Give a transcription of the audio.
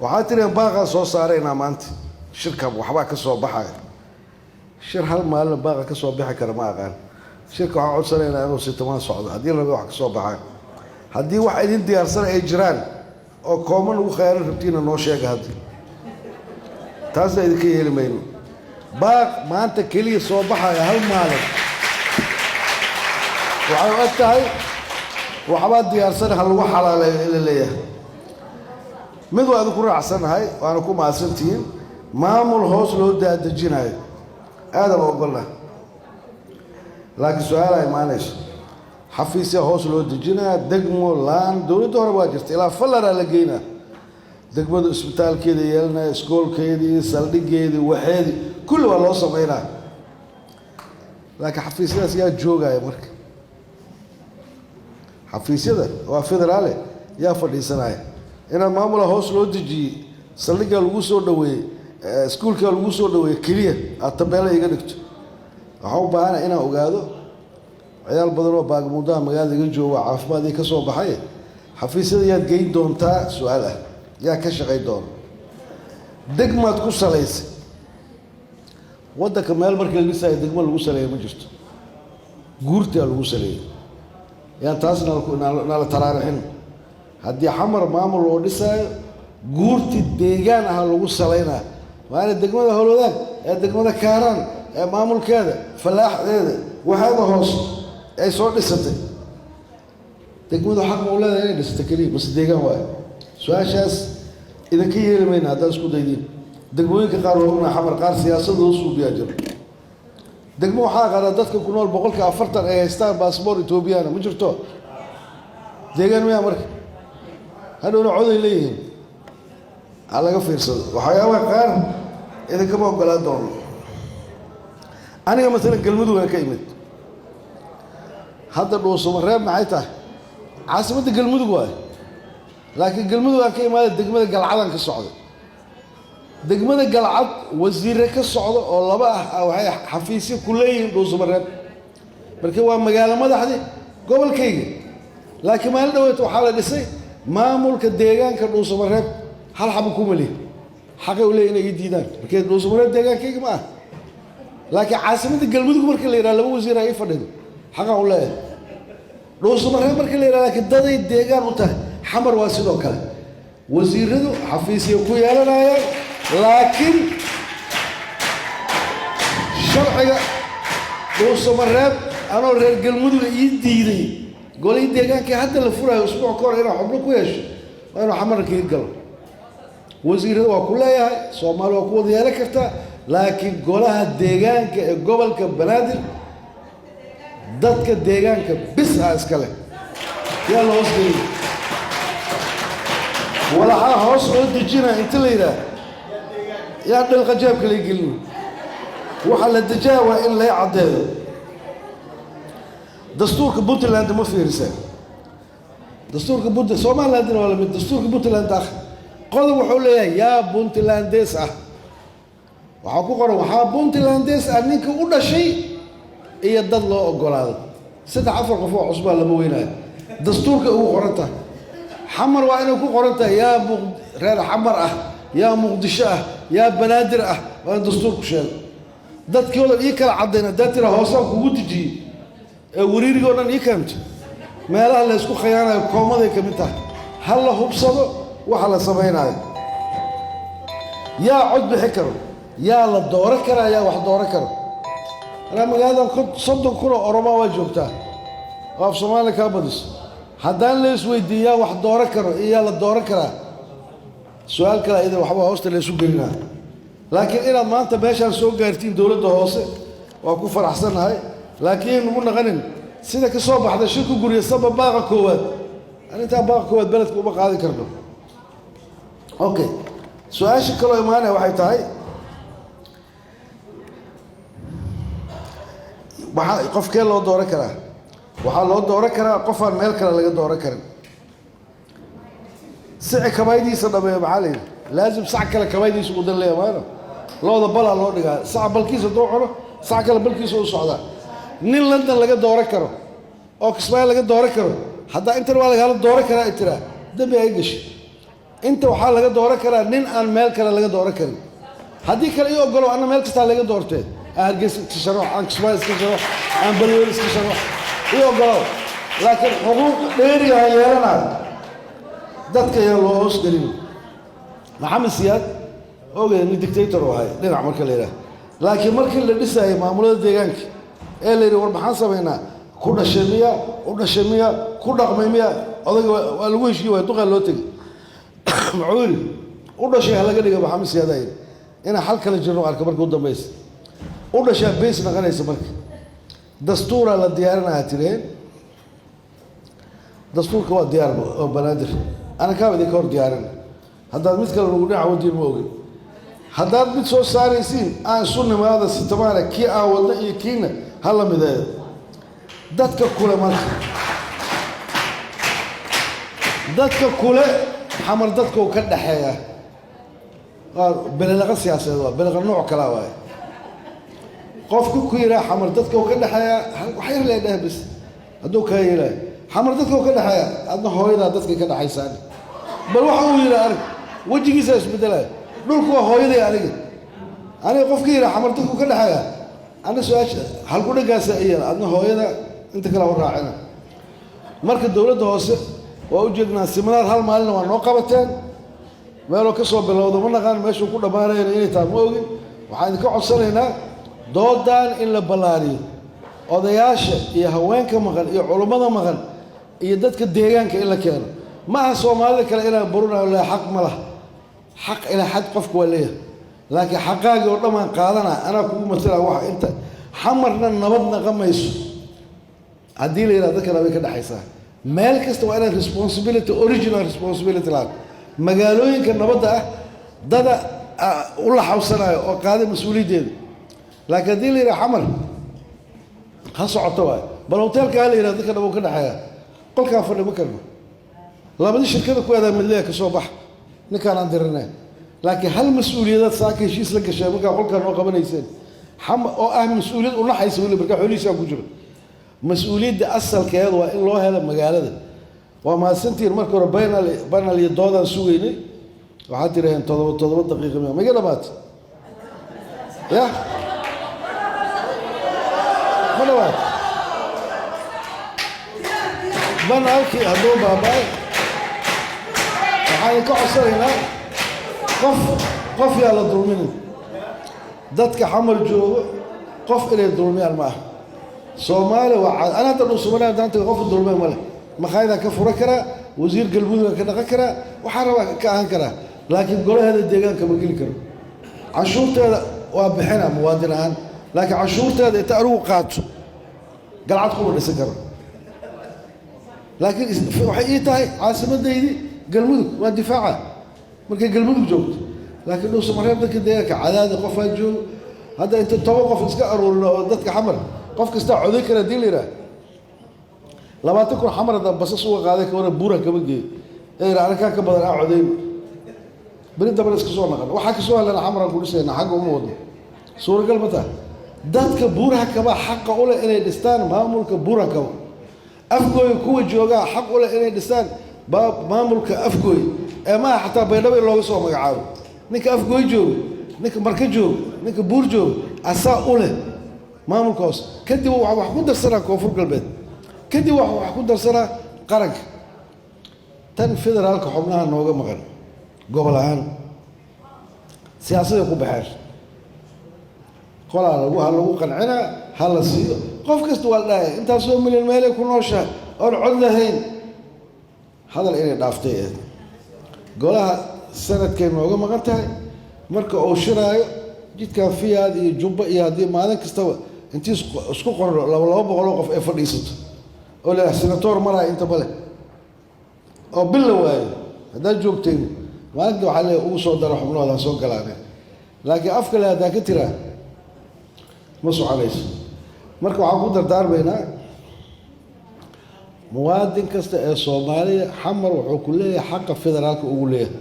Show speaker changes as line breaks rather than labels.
وحاترين باقة صو صارينا مانت شركة وحبا كسو بحاجة شر هالمال باقة كسو بحاجة كرما قال شركة وحاعد سنين أنا وستمان صعود هدي لنا واحد كسو بحاجة هدي واحد يدي أرسل إجران أو كومن وخير ربطينا نوشيك هدي تاسع إذا كي يلمين باق ما أنت كلي صو بحاجة هالمال وعوقتها وحبا دي أرسل هالوحل على اللي mid waa ku raacsanahay waana ku maasantiin maamul hoos loo daadajinayo aad loo ogolna laakiin su'aal ay maanayso xafiisya hoos loo dajinayo degmo laan dawladda hore waa jirtay ilaa fallara la geeyna degmada isbitaalkeeda yeelna iskoolkeedii saldhigeedii waxeedi kullu waa loo sameeyna laakiin xafiisyadaas yaa joogaya marka xafiisyada waa federaale yaa fadhiisanaya إن معمول هوس لودجي سلقة الوسو دوي سكول كالوسو دوي كلية التبالة يقدرت هاو بعنا هنا وقعدوا عيال بدروا باق مودا مقال يجوا وعاف ما ذي كسو بحي حفيز يا جيد دون تا سؤاله يا كش غير دون دق ما تكون سليس وده كمال مركز لسه دق ما الوسلة مجست قرت الوسلة يعني تاسنا نال ترارحين haddii xamar maamul loo dhisayo guurti deegaan ah lagu saleynaa waana degmada howlwadaan ee degmada kaaraan ee maamulkeeda falaaxdeeda waxaaba hoos ay soo dhisatay degmadu xaq ma u leedahay inay dhisto keliya bas deegaan waayo su-aashaas idinka yeeli mayna haddaan isku daydiin degmooyinka qaar waa xamar qaar siyaasadooda suubiyaa jiro degmo waxaa qaada dadka ku nool 40% ay haystaan baasboor Ethiopiana ma jirto deegaan miyaa marka هذا هو عذر ليه على قفير صد وحياة قار إذا كم قال دون أنا مثلا قلمدو ولا كيمت هذا الوصول مرة معيته عاصمة قلمدو قوي لكن قلمدو ولا كيم هذا دقمة قلعان كالصعود دقمة قلعان وزير كالصعود والله بقى أو هي حفيسي كلهم الوصول مرة بركوا مجال ما ده حدي قبل كي لكن ما لنا وحالة لسه maamulka deegaanka dhuusamareeb hal xabo kuma leh xaqay u leeyahay inay diidaan markay dhuusamareeb deegaankayga ma ah laakiin caasimada galmudug marka la yiraahdo laba wasiir ay fadhido xaqa u leeyahay dhuusamareeb marka la yiraahdo laakiin daday deegaan u tahay xamar waa sidoo kale wasiiradu xafiisyo ku yeelanayaan laakiin sharciga dhuusamareeb anoo reer galmudug ii diiday قولي ديجان كي حتى الفرع أسبوع كور هنا حبلو كويش وأنا حمر كي قال وزير هو كلها صومال وقوة ديالك كفتا لكن قولها ديجان قبل كبنادر ضد كديجان كبس هاسكله يلا وصلي ولا هوس ود جينا انت ليدا يا عبد الغجاب كلي يقول وحل الدجاوة إلا يعدل دستورك بنتلاند ما في رسالة دستورك بنت سومالند ولا من دستورك بنتلاند أخ قالوا وحولي يا بنتلانديس أخ وحقوق وحا بنتلانديس أنك ولا شيء يدد الله أقول هذا ست عفر قفوع عصبة لبوينها دستورك هو قرنته حمر وعينك قرنته يا غير حمر يا مقدشة يا بنادر وأنا دستورك شيء دت كيولا يكل عدنا دت له هوسك وودجي وريري قلنا يكمت ما له إلا إسكو خيانة كومة ذي كمتها هلا هو بصدق وحلا سبعين يا عد بحكر يا لا الدورة كرا يا واحد دورة كرا أنا من هذا كنت صدق كرة أوروبا وجبتها وفي صومالي كابدس حدان ليس ويدي يا واحد دورة كرا يا لا الدورة كرا سؤال كلا إذا وحبا هوست اللي سوق لنا لكن إلى ما أنت باشا سوق قارتين دولة هوسة وكفر أحسن هاي لكن نقولنا غنم سيدك الصبح هذا شركة قرية السبب باغا كواد أنا أنت باغا كواد بلدك وبقى هذه كرنو أوكي سؤال شكله إيمانه وحي تاي قف كان لو دورة كرا وحال لو دورة كرا قفا ميل كرا لقى دورة كرا ساعة كبايدي صدق معالي لازم ساعة كلا كبايدي سقود اللي إيمانه لو ضبلا لو دقا ساعة بالكيس دوحنا ساعة كلا بالكيس وصعدا نين لندن لقى دورة كرا أو كسمايل لقى دورة كرا حتى أنت لو لقى دورة كرا أنت دبي أيقش inta waxaa laga dooran karaa nin aan meel kale laga dooran karin haddii kale ii ogolo anna meel kastaa laga doortee aan hargeysa iska sharax aan kismaayo iska sharax aan balweyne iska sharax ii ogolo laakiin xuquuq dheeriga ha yeelanayo dadka ayaa loo hoos gelin maxamed siyaad ogey nin dictator u ahay dhinac marka la yidhaah laakiin markii la dhisayay maamulada deegaanka ee la yidhi war maxaan samaynaa ku dhashay miya u dhashay miya ku dhaqmay miya odayga waa lagu heshiiyey waa duqaa loo tegey muxuu yidhi u dhashay ha laga dhiga maxamed siyaad ayidhi inaan xal kala jirno arka marka u dambaysa u dhashaa beys naqanaysa marka dastuuraa la diyaarinaya tireen dastuurka waa diyaar oo banaadir ana kaaba idinka hor diyaarin haddaad mid kale nagu dhinaca wadiin ma ogin haddaad mid soo saaraysiin aan isu nimaada sitamaana kii aan wadna iyo kiina ha la mideeyo dadka kule marka dadka kule xamar dadka uu ka dhaxeeya waa belelaqa siyaasadeed waa beleqa nooc kalaa waaye qofka ku yiraa xamar dadka uu ka dhaxeeya wax yar lee dheh bis hadduu kaa yeelaayo xamar dadka uu ka dhaxeeya adna hooyadaa dadkay ka dhaxaysaan bal waxa uu yidhi arag wejigiisa isbedelaya dhulku waa hooyaday aniga qofka yiraa xamar dadka uu ka dhaxeeya ana su-aasha halku dhagaasa iyana adna hooyada inta kale u raacina marka dowladda hoose waa u jeegnaa siminaar hal maalina waa noo qabateen meeloo ka soo bilowda ma naqaan meeshuu ku dhammaanayna inay tahay ma ogin waxaan idinka codsanaynaa doodan in la ballaariyo odayaasha iyo haweenka maqan iyo culummada maqan iyo dadka deegaanka in la keeno ma aha soomaalida kale inaan burinayo le xaq ma laha xaq ilaa xad qofku waa leeyahay laakiin xaqaagii oo dhammaan qaadanaa anaa kugu matalaa waxa inta xamarna nabad naqamayso haddii la yidhaha dadka nabay ka dhexaysaa meel kasta waa inaad responsibility original responsibility lahaad magaalooyinka nabadda ah dada u laxawsanayo oo qaaday mas-uuliyaddeeda laakiin haddii la yidhaha xamar ha socoto waay bal hoteelka ha la yidhaha dadka nabuu ka dhexeeya qolkaa fadhi ma karno labadii shirkada ku aadaa midleya ka soo bax ninkaan aan dirinay laakiin hal mas-uuliyadaad saaka heshiis la gashay markaa qolkaa noo qabanayseen oo ah mas-uuliyad unaxaysa weli markaa xoolihiisaa ku jiro mas-uuliyadda asalkeeda waa in loo helo magaalada waa mahadsantiin marka hore banal iyo doodaan sugaynay waxaad tiraheen toddoba daqiiqa miya maiga dhamaatay ya ma dhawaad banalkii hadduu baaba-ay waxaan ka codsanaynaa qof yaa la dulminin dadka xamar joogo qof inay dulmiyaan ma aha soomaaliya waa ana hadda dhuusumana daanta qof dulmay ma leh maqaayadaan ka furan karaa wasiir galmudug ka dhaqan karaa waxaan rabaa ka ahaan karaa laakiin golaheeda deegaanka ma geli karo canshuurteeda waa bixina muwaadin ahaan laakiin canshuurteeda inta anigu qaato galcad kuma dhisan karo laakiin waxay ii tahay caasimadaydi galmudug waa difaaca markay galmudug joogto laakiin dhuusamareeb dadka deegaanka cadaadi qofaa joogo hadda inta 10 qof iska aruurino oo dadka xamar qof kasta coday kara dii la yidhaah 20 kun xamar hadda basas uga qaaday ka waran buura kama geeyo ee arkaa ka badan aa coday beri daba iska soo naqan waxaa ka soo helana xamar ku dhisayna xaq uma wadno suuragal ma tahay dadka buuraha kaba xaqa u leh inay dhistaan maamulka buura kaba afgooy kuwa joogaa xaq u leh inay dhistaan maamulka afgooy ee ma xataa baydhabo in looga soo magacaabo ninka afgooy joogo ninka marka joogo ninka buur joogo asaa u leh maamulkaas kadib wax ku darsanaa koonfur galbeed kadib wax ku darsanaa qaranka tan federaalka xubnaha nooga maqan gobol ahaan siyaasadda ku baxeen qolaa lagu qancinaa ha la siiyo qof kasta waa la dhahay intaasoo milyan meelay ku nooshahay oon cod lahayn hadal inay dhaaftay golaha sanadkay nooga maqan tahay marka uu shiraayo jidkan fiyaad iyo jubba iyo haddii maalin kastaba intii isku qorno 200 qof ay fadhiisato oo la senator maraa inta bale oo bil la waayo haddaad joogteen maalinta waxaa leeyahay ugu soo daro xubnooda soo galaaneen laakiin afka le haddaa ka tiraa ma soconayso marka waxaan ku dardaarmaynaa muwaadin kasta ee soomaaliya xamar wuxuu ku leeyahay xaqa federaalka ugu leeyahay